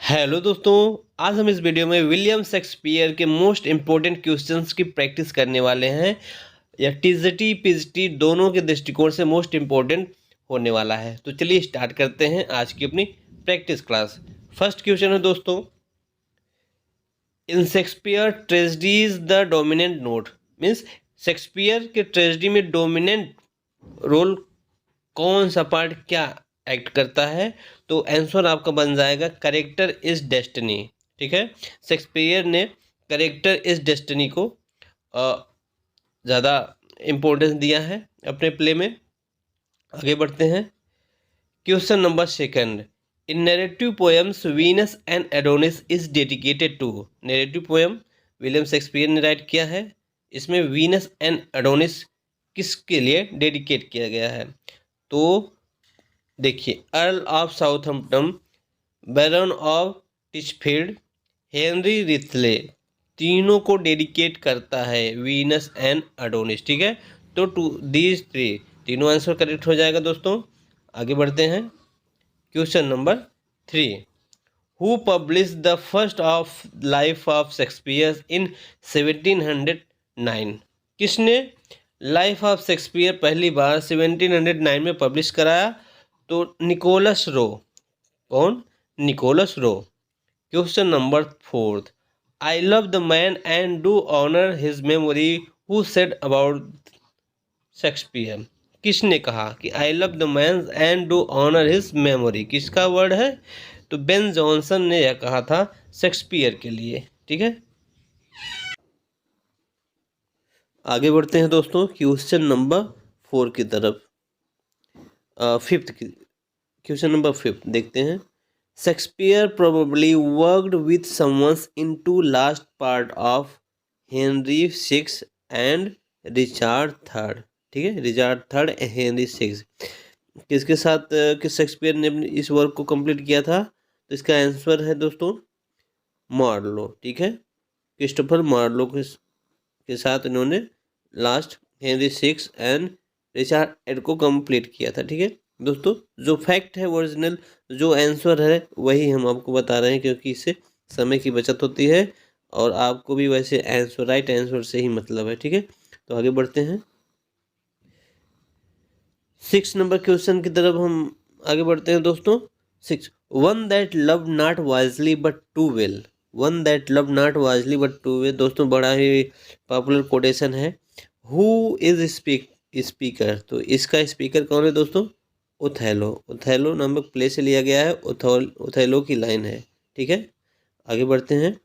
Hello दोस्तों। आज हम इस वीडियो में विलियम शेक्सपियर के मोस्ट इम्पोर्टेंट क्वेश्चंस की प्रैक्टिस करने वाले हैं। यह टीजीटी पीजीटी दोनों के दृष्टिकोण से मोस्ट इम्पोर्टेंट होने वाला है। तो चलिए स्टार्ट करते हैं आज की अपनी प्रैक्टिस क्लास। फर्स्ट क्वेश्चन है दोस्तों, in Shakespeare tragedies the dominant note means Shakespeare के ट्रेजेडी में डोमिनेंट रोल कौन सा पार्ट क्या एक्ट करता है? तो आंसर आपका बन जाएगा करेक्टर इज डेस्टिनी। ठीक है, शेक्सपियर ने करेक्टर इज डेस्टिनी को ज़्यादा इम्पोर्टेंस दिया है अपने प्ले में। आगे बढ़ते हैं। Question number second, in narrative poems Venus and Adonis is dedicated to. Narrative poem William Shakespeare ने राइट किया है, इसमें वीनस एंड एडोनिस किसके लिए डेडिकेट किया गया है? तो देखिए, Earl of Southampton, Baron of Titchfield, Henry Wriothesley, तीनों को डेडिकेट करता है वीनस एंड एडोनिस। ठीक है, तो टू दीज थ्री, तीनों आंसर करेक्ट हो जाएगा दोस्तों। आगे बढ़ते हैं। Question number 3, who publish the first of life of Shakespeare in 1709? किसने लाइफ ऑफ शेक्सपियर पहली बार 1709 में पब्लिश कराया? तो निकोलस रो। कौन? Nicholas Rowe. Question number 4, I love the man and do honour his memory who said about Shakespeare? किसने कहा कि I love the man and do honour his memory? किसका word है? तो बेन जॉनसन ने यह कहा था शेक्सपियर के लिए। ठीक है, आगे बढ़ते हैं दोस्तों क्वेश्चन नंबर 4 की तरफ। फिफ्थ क्वेश्चन नंबर 5 देखते हैं। Shakespeare probably worked with someone's in to last part of Henry six and Richard third. ठीक है, रिचार्ड थर्ड हेनरी सिक्स किसके साथ किस शेक्सपियर ने अपने इस वर्क को कंप्लीट किया था? तो इसका आंसर है दोस्तों मार्लो। ठीक है, क्रिस्टोफर मार्लो के साथ इन्होंने last Henry six and Richard एड को कंप्लीट किया था। ठीक है दोस्तों, जो फैक्ट है ओरिजिनल, जो आंसर है वही हम आपको बता रहे हैं, क्योंकि इससे समय की बचत होती है और आपको भी वैसे आंसर राइट आंसर से ही मतलब है। ठीक है, तो आगे बढ़ते हैं। 6 नंबर क्वेश्चन की तरफ हम आगे बढ़ते हैं दोस्तों। 6, one that love not wisely but too well. One that love not wisely but too well, दोस्तों बड़ा ही पॉपुलर कोटेशन है। Who is speaker? तो इसका स्पीकर कौन है दोस्तों? ओथेलो। ओथेलो नामक प्ले से लिया गया है, ओथेलो की लाइन है। ठीक है, आगे बढ़ते हैं।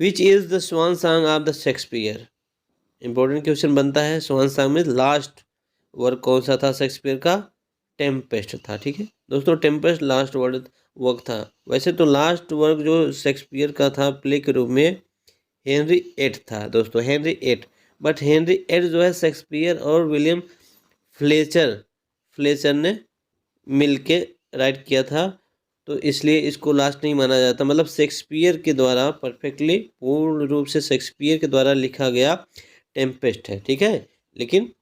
Which is the swan song of the Shakespeare? Important question बनता है। स्वान सॉन्ग में लास्ट वर्क कौन सा था शेक्सपियर का? टेम्पेस्ट था। ठीक है दोस्तों, टेम्पेस्ट लास्ट वर्क था। वैसे तो लास्ट वर्क जो शेक्सपियर का था प्ले के रूप में हेनरी एट था दोस्तों, Henry eight. But Henry eight जो है शेक्सपियर और विलियम फ्लेचर ने मिलके राइट किया था, तो इसलिए इसको लास्ट नहीं माना जाता। मतलब शेक्सपियर के द्वारा परफेक्टली पूर्ण रूप से शेक्सपियर के द्वारा लिखा गया टेम्पेस्ट है। ठीक है, लेकिन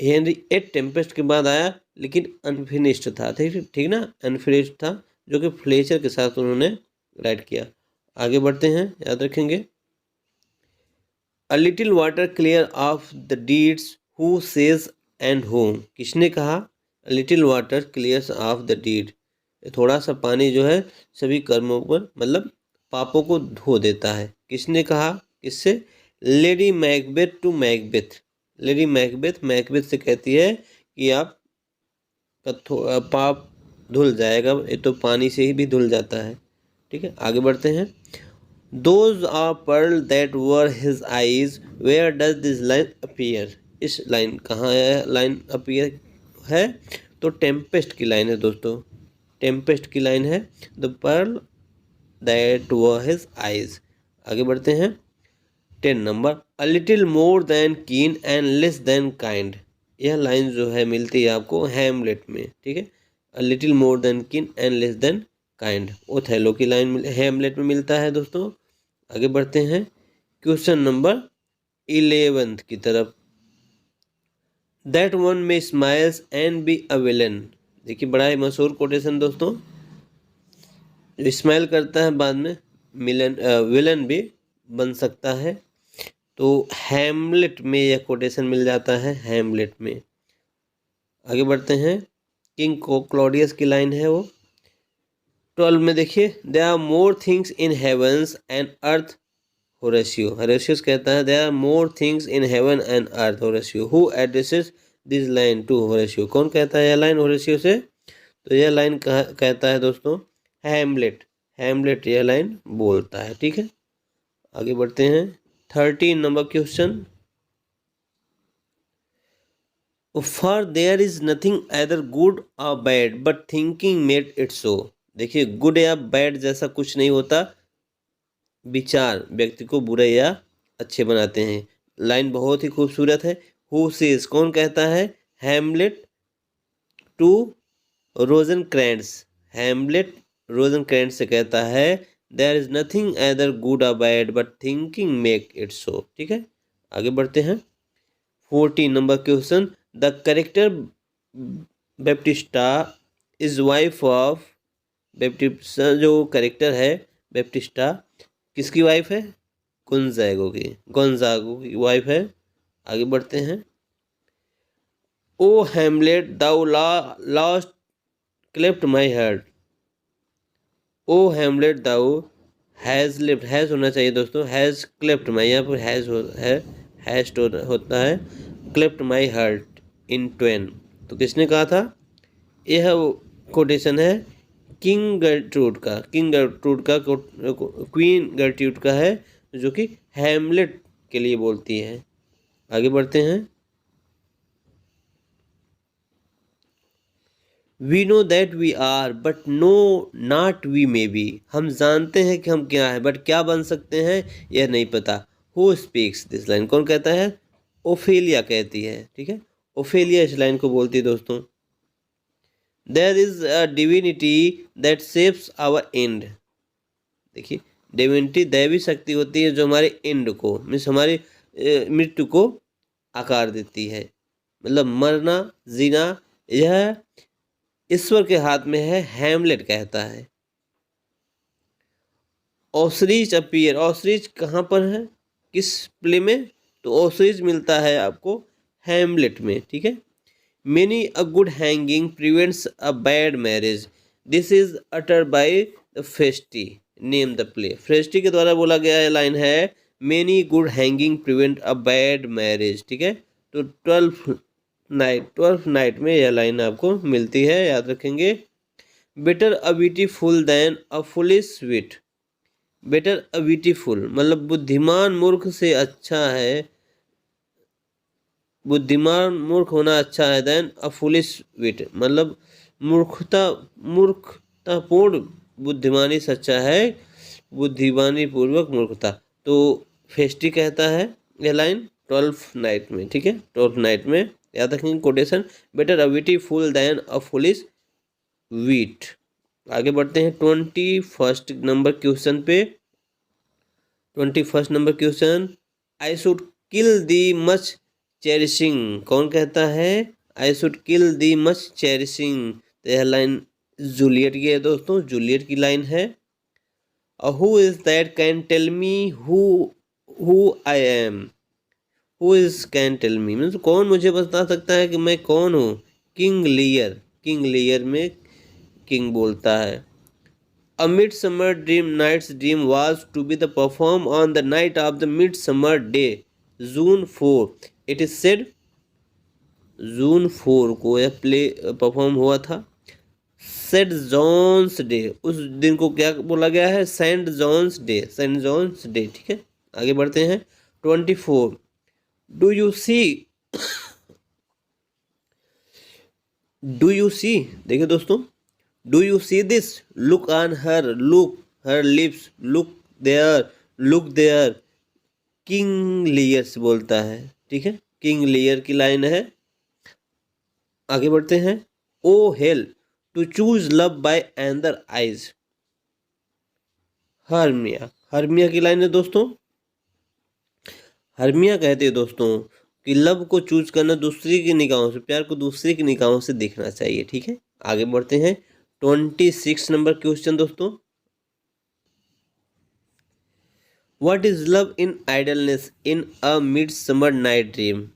हेनरी एट टेम्पेस्ट के बाद आया, लेकिन अनफिनिश्ड था। ठीक ठीक ना, अनफिनिश्ड था, जो कि फ्लेचर के साथ उन्होंने राइट किया। आगे बढ़ते हैं, याद रखेंगे। A little water clear of the deeds who says and whom? किसने कहा a little water clears of the deed? थोड़ा सा पानी जो है सभी कर्मों पर मतलब पापों को धो देता है। किसने कहा? किससे? Lady Macbeth to Macbeth. Lady Macbeth Macbeth से कहती है कि आप का पाप धुल जाएगा, ये तो पानी से ही भी धुल जाता है। ठीक है, आगे बढ़ते हैं। Those are pearl that were his eyes. Where does this line appear? इस लाइन कहाँ है? लाइन अपीयर है तो टेम्पेस्ट की लाइन है दोस्तों, टेम्पेस्ट की लाइन है। The pearl that were his eyes. आगे बढ़ते हैं। 10 नंबर, a little more than keen and less than kind. यह लाइन जो है मिलती है आपको हैमलेट में। ठीक है, a little more than keen and less than kind Othello की लाइन हैमलेट में मिलता है दोस्तों। आगे बढ़ते हैं क्वेश्चन नंबर 11 की तरफ। दैट वन में smiles and be a villain. देखिए, बड़ा ही मशहूर कोटेशन दोस्तों। जो स्माइल करता है बाद में विलन भी बन सकता है। तो हैमलेट में यह कोटेशन मिल जाता है, हैमलेट में। आगे बढ़ते हैं, किंग क्लॉडियस की लाइन है वो 12 में। देखिए, there are more things in heavens and earth, Horatio. Horatio's कहता है there are more things in heaven and earth, Horatio. Who addresses this line to Horatio? कौन कहता है यह लाइन होरेशियो से? तो यह लाइन कहता है दोस्तों हैमलेट। हैमलेट यह लाइन बोलता है, ठीक है। आगे बढ़ते हैं, 13 number question. For there is nothing either good or bad but thinking made it so. देखिए, गुड या बैड जैसा कुछ नहीं होता, विचार व्यक्ति को बुरे या अच्छे बनाते हैं। लाइन बहुत ही खूबसूरत है। हु सेज, कौन कहता है? Hamlet to Rosencrantz. Hamlet Rosencrantz से कहता है there is nothing either good or bad but thinking make it so, ठीक है। आगे बढ़ते हैं, 14 number question. The character Baptista is wife of, Baptista जो कैरेक्टर है बैप्टिस्टा किसकी वाइफ है? गोंजागो की, गोंजागो की वाइफ है। आगे बढ़ते हैं, O Hamlet thou lost clept my heart. O Hamlet thou has lift, has होना चाहिए दोस्तों, हैज़ क्लेप्ट माई, यहाँ पर हैज़ होता है, cleft my heart in Twain. तो किसने कहा था? यह कोटेशन है किंग गर्ट्रूड का, किंग गर्ट्रूड का, क्वीन गर्ट्रूड का है, जो कि हैमलेट के लिए बोलती है। आगे बढ़ते हैं, we know that we are but know not we may be. हम जानते हैं कि हम क्या है बट क्या बन सकते हैं यह नहीं पता। हु स्पीक्स दिस लाइन, कौन कहता है? ओफेलिया कहती है, ठीक है। ओफेलिया इस लाइन को बोलती है दोस्तों। There is a divinity that shapes our end. देखिए, डिविनिटी दैवी शक्ति होती है जो हमारे एंड को, मीन्स हमारी मृत्यु को आकार देती है। मतलब मरना जीना यह ईश्वर के हाथ में है, हैमलेट कहता है। ऑसरीज अपीयर, ऑसरीज कहाँ पर है, किस प्ले में? तो ऑसरीज मिलता है आपको हैमलेट में, ठीक है। Many a good hanging prevents a bad marriage, this is utter by the Feste, name the play. Feste के द्वारा बोला गया लाइन है many good hanging prevent a bad marriage, ठीक है। तो 12th नाइट में यह लाइन आपको मिलती है, याद रखेंगे। Better a beautiful than a foolish wit. Better a beautiful मतलब बुद्धिमान मूर्ख से अच्छा है, बुद्धिमान मूर्ख होना अच्छा है, देन अ फुलिश विट मतलब मूर्खतापूर्ण बुद्धिमानी से अच्छा है बुद्धिमानी पूर्वक मूर्खता। तो फेस्टी कहता है यह लाइन 12th नाइट में, ठीक है। 12th नाइट में याद रखेंगे quotation, better a beautiful than a foolish wheat. आगे बढ़ते हैं 21st नंबर क्वेश्चन पे। 21st number question, I should kill the much cherishing, कौन कहता है? I should kill the much cherishing. तो यह लाइन जूलियट की है दोस्तों, जूलियट की लाइन है। Who is that can tell me who I am. Who is can tell me means कौन मुझे बता सकता है कि मैं कौन हूँ? किंग लियर, किंग लियर में किंग बोलता है। A Midsummer Dream Night's Dream was to be the performed on the night of the Midsummer Day, June 4. It is said June 4 को यह प्ले परफॉर्म हुआ था। सेंट जॉन्स डे, उस दिन को क्या बोला गया है? Saint John's day, Saint John's day, ठीक है। आगे बढ़ते हैं 24, do you see, do you see, देखिए दोस्तों, do you see this, look on her, look her lips, look there, King Lear's बोलता है, ठीक है। किंग लियर की लाइन है। आगे बढ़ते हैं, O hell to choose love by another's eyes. Hermia, Hermia की लाइन है दोस्तों। हर्मिया कहते हैं दोस्तों कि लव को चूज करना दूसरी की निगाहों से, प्यार को दूसरी की निगाहों से देखना चाहिए, ठीक है। आगे बढ़ते हैं 26 नंबर क्वेश्चन दोस्तों। What is love in idleness in a midsummer night dream.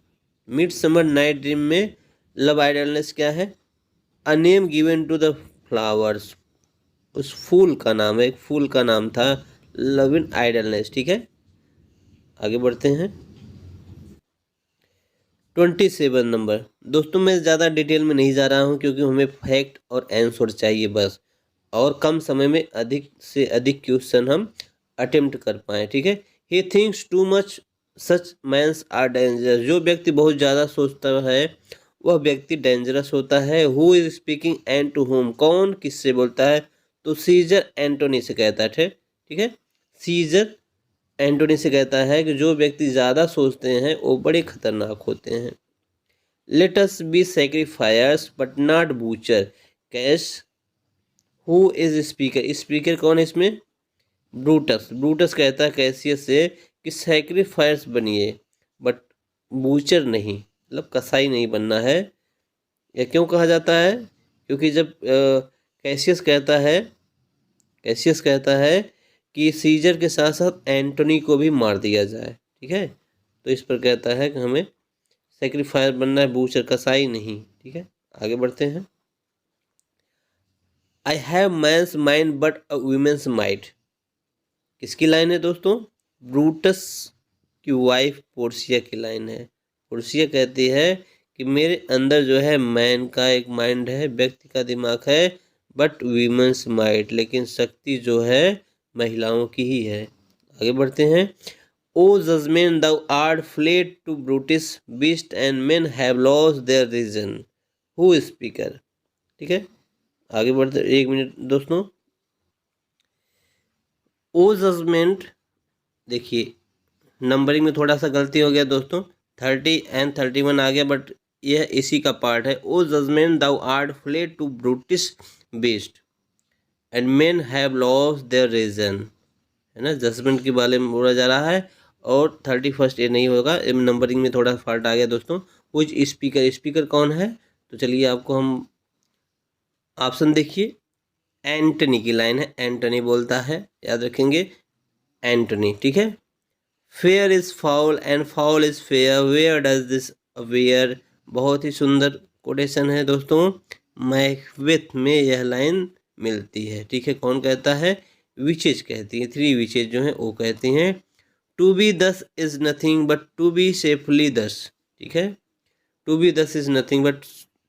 Midsummer night dream में लव आइडलनेस क्या है? A name given to the flowers, उस फूल का नाम है, एक फूल का नाम था लव इन आइडलनेस। ठीक है, आगे बढ़ते हैं। 27 नंबर। दोस्तों मैं ज़्यादा डिटेल में नहीं जा रहा हूँ क्योंकि हमें फैक्ट और आंसर चाहिए बस, और कम समय में अधिक से अधिक क्वेश्चन हम अटेम्प्ट कर पाएँ। ठीक है। He thinks too much such men are dangerous. जो व्यक्ति बहुत ज़्यादा सोचता है वह व्यक्ति डेंजरस होता है। Who is speaking and to whom, कौन किससे बोलता है? तो सीजर एंटोनी से कहता है। ठीक है, सीजर एंटोनी से कहता है कि जो व्यक्ति ज़्यादा सोचते हैं वो बड़े खतरनाक होते हैं। Let us be sacrificers but not butcher. Cash, who is speaker, speaker कौन है इसमें? ब्रूटस। ब्रूटस कहता है कैसियस से कि सैक्रिफाइस बनिए बट बूचर नहीं, मतलब कसाई नहीं बनना है। यह क्यों कहा जाता है? क्योंकि जब कैसियस कहता है कि सीजर के साथ साथ एंटोनी को भी मार दिया जाए। ठीक है, तो इस पर कहता है कि हमें सेक्रीफायर बनना है, बूचर कसाई नहीं। ठीक है, आगे बढ़ते हैं। I have man's mind but a women's might. किसकी लाइन है दोस्तों? ब्रूटस की वाइफ पोर्सिया की लाइन है। पोर्सिया कहती है कि मेरे अंदर जो है मैन का एक माइंड है, व्यक्ति का दिमाग है, बट वीमेंस माइट, लेकिन शक्ति जो है महिलाओं की ही है। आगे बढ़ते हैं। ओ judgement thou art fled to Brutus beast and men have lost their reason. Who is speaker? ठीक है, आगे बढ़ते, एक मिनट दोस्तों। ओ जजमेंट, देखिए नंबरिंग में थोड़ा सा गलती हो गया दोस्तों, 30 एंड 31 आ गया, बट यह इसी का पार्ट है। O judgement thou art fled to brutish beast and men have lost their reason, है ना, जजमेंट के बारे में बोला जा रहा है। और 31 ये नहीं होगा, नंबरिंग में थोड़ा फॉल्ट आ गया दोस्तों। कुछ स्पीकर, स्पीकर कौन है? तो चलिए आपको हम ऑप्शन देखिए। एंटनी की लाइन है, एंटनी बोलता है, याद रखेंगे एंटनी। ठीक है। Fair is foul and foul is fair, where does this aware. बहुत ही सुंदर कोटेशन है दोस्तों, मैकबेथ में यह लाइन मिलती है। ठीक है, कौन कहता है? विचेज कहती है, 3 विचेज जो हैं वो कहती हैं to be thus is nothing but to be safely thus. ठीक है, to be thus is nothing but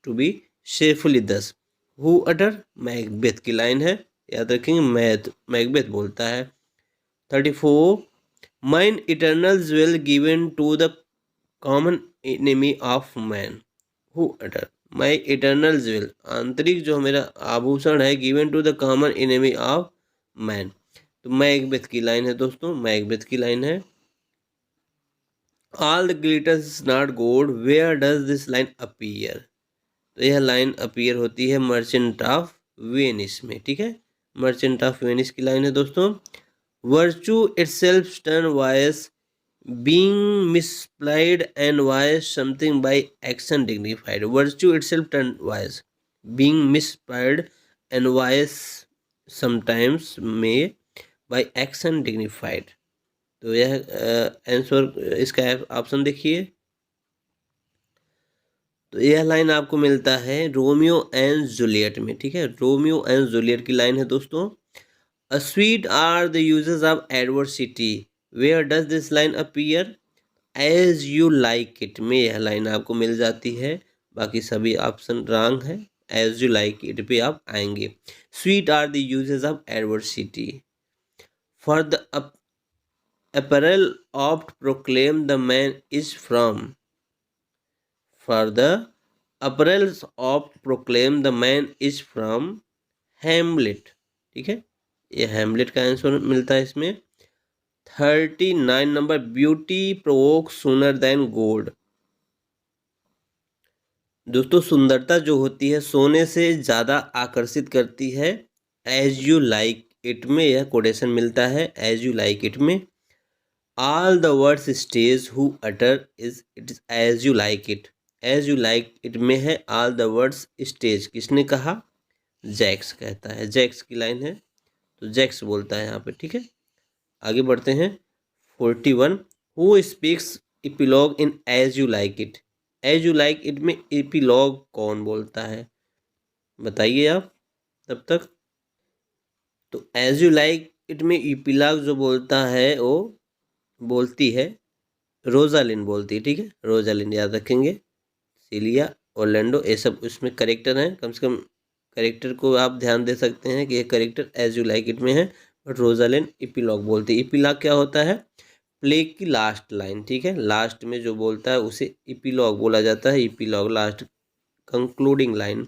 to be safely thus. Who utter, Macbeth की लाइन है, याद रखेंगे मैकबेथ बोलता है। 34 mine eternal jewel given to the common enemy of man. Who utter, my eternal jewel, आंतरिक जो मेरा आभूषण है, given to the common enemy of man. तो मैकबेथ की लाइन है दोस्तों, मैकबेथ की लाइन है। All the glitters is not gold, where does this line appear. तो यह लाइन अपीयर होती है मर्चेंट ऑफ वेनिस में। ठीक है, मर्चेंट ऑफ वेनिस की लाइन है दोस्तों। Virtue itself turn vice being misapplied and wise something by action dignified. Virtue itself turned wise, being misapplied and wise sometimes may by action dignified. तो यह answer, इसका option देखिए। तो यह line आपको मिलता है रोमियो एंड जूलियट में। ठीक है, रोमियो एंड जूलियट की लाइन है दोस्तों। A sweet are the uses of adversity, where does this line appear? As you like it में यह लाइन आपको मिल जाती है, बाकी सभी ऑप्शन रॉन्ग है। एज यू लाइक इट पे आप आएंगे। Sweet are the uses of adversity. For the apparel of proclaim the man is from. For the apparel of proclaim the man is from Hamlet. ठीक है, ये Hamlet का answer मिलता है इसमें। 39 number, beauty provoke sooner than gold. दोस्तों सुंदरता जो होती है सोने से ज़्यादा आकर्षित करती है। एज यू लाइक इट में यह कोटेशन मिलता है, एज यू लाइक इट में। All the words stage who utter is it is as you like it. As you like it में है ऑल द वर्ड्स स्टेज, किसने कहा? जैक्स कहता है, जैक्स की लाइन है, तो जैक्स बोलता है यहाँ पे। ठीक है, आगे बढ़ते हैं। 41 who speaks epilogue in as you like it. As you like it में इपिलॉग कौन बोलता है, बताइए आप तब तक। तो एज यू लाइक इट में इपिलॉग जो बोलता है वो बोलती है रोजालिन बोलती है, ठीक है, रोजालिन याद रखेंगे। सीलिया, ऑर्लैंडो, ये सब उसमें करेक्टर हैं, कम से कम करेक्टर को आप ध्यान दे सकते हैं कि ये character as you like it में है, बट रोजालिन इपिलॉग बोलती है। इपिलॉग क्या होता है, प्ले की लास्ट लाइन, ठीक है, लास्ट में जो बोलता है उसे इपिलॉग बोला जाता है। Epilogue last concluding line.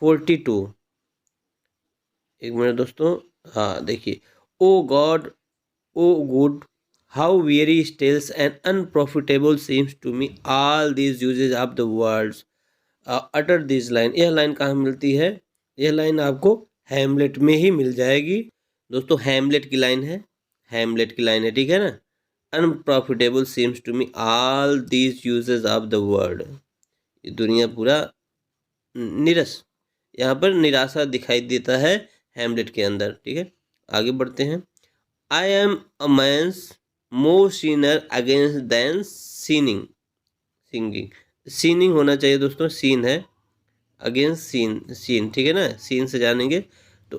42, एक मिनट दोस्तों, हाँ देखिए, O God O good how very stales and unprofitable seems to me all these uses of the words utter this line. यह लाइन कहाँ मिलती है, यह लाइन आपको हैमलेट में ही मिल जाएगी दोस्तों। हैमलेट की लाइन है, हैमलेट की लाइन है, ठीक है ना। Unprofitable seems to me all these uses of the word, ये दुनिया पूरा निरस, यहाँ पर निराशा दिखाई देता है हैमलेट के अंदर, ठीक है। आगे बढ़ते हैं। I am a man's more sinner against than sinning, singing, sinning होना चाहिए दोस्तों, सीन है, अगेंस्ट सीन, सीन, ठीक है ना, सीन से जानेंगे। तो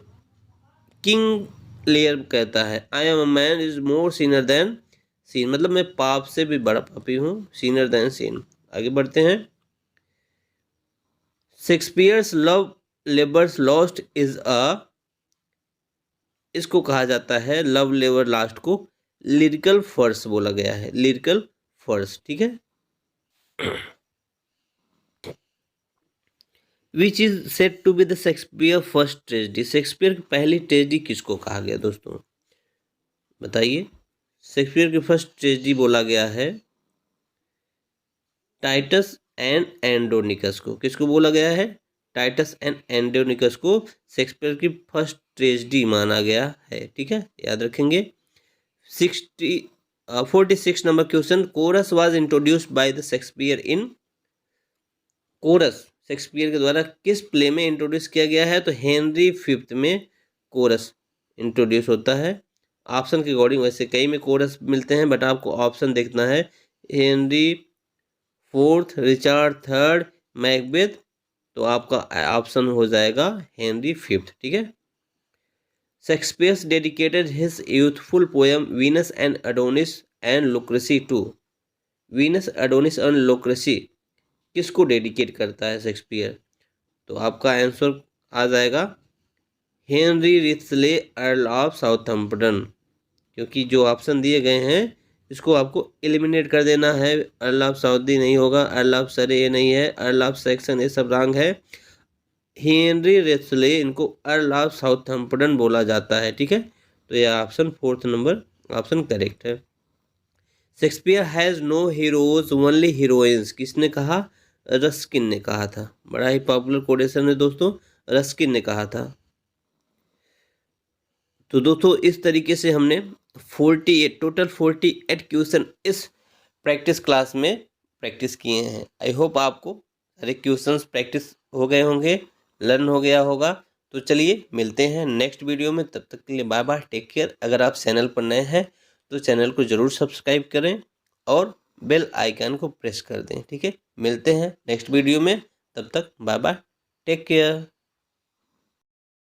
किंग लेयर कहता है I am a man is more sinner than sin, मतलब मैं पाप से भी बड़ा पापी हूँ, सीनर देन सीन। आगे बढ़ते हैं। Shakespeare's love labour's lost is a, इसको कहा जाता है लव लेबर लास्ट को लिरिकल फर्स बोला गया है, लिरिकल फर्स, ठीक है। Which is set to be the Shakespeare first tragedy, Shakespeare की पहली ट्रेजेडी किसको कहा गया दोस्तों, बताइए। शेक्सपियर की फर्स्ट ट्रेजेडी बोला गया है टाइटस एंड एंड्रोनिकस को। किसको बोला गया है, टाइटस एंड एंड्रोनिकस को शेक्सपियर की फर्स्ट ट्रेजेडी माना गया है, ठीक है, याद रखेंगे। 46 number question, chorus was introduced by the Shakespeare in, chorus Shakespeare के द्वारा किस प्ले में इंट्रोड्यूस किया गया है, तो हेनरी फिफ्थ में कोरस इंट्रोड्यूस होता है। ऑप्शन के अकॉर्डिंग वैसे कई में कोरस मिलते हैं, बट आपको ऑप्शन देखना है, Henry Fourth, Richard Third, Macbeth, तो आपका ऑप्शन हो जाएगा हेनरी फिफ्थ, ठीक है। Shakespeare dedicated his youthful poem Venus and Adonis and Lucrece to, Venus Adonis and Lucrece किसको डेडिकेट करता है शेक्सपियर, तो आपका आंसर आ जाएगा हेनरी रिथले अर्ल ऑफ साउथम्पटन, क्योंकि जो ऑप्शन दिए गए हैं इसको आपको एलिमिनेट कर देना है। अर्ल ऑफ साउदी नहीं होगा, अर्ल ऑफ सरे ये नहीं है, अर्ल ऑफ सेक्शन ये सब रॉन्ग है। हेनरी रिथले, इनको अर्ल ऑफ साउथम्पटन बोला जाता है, ठीक है। तो यह option fourth number option correct है। Shakespeare has no heroes only heroines, किसने कहा, रस्किन ने कहा था। बड़ा ही पॉपुलर कोटेशन है दोस्तों, रस्किन ने कहा था। तो दोस्तों इस तरीके से हमने 48 टोटल 48 क्वेश्चन इस प्रैक्टिस क्लास में प्रैक्टिस किए हैं। आई होप आपको सारे क्वेश्चंस प्रैक्टिस हो गए होंगे, लर्न हो गया होगा। तो चलिए मिलते हैं नेक्स्ट वीडियो में, तब तक के लिए बाय बाय, टेक केयर। अगर आप चैनल पर नए हैं तो चैनल को ज़रूर सब्सक्राइब करें और बेल आइकन को प्रेस कर दें, ठीक है। मिलते हैं नेक्स्ट वीडियो में, तब तक बाय बाय, टेक केयर।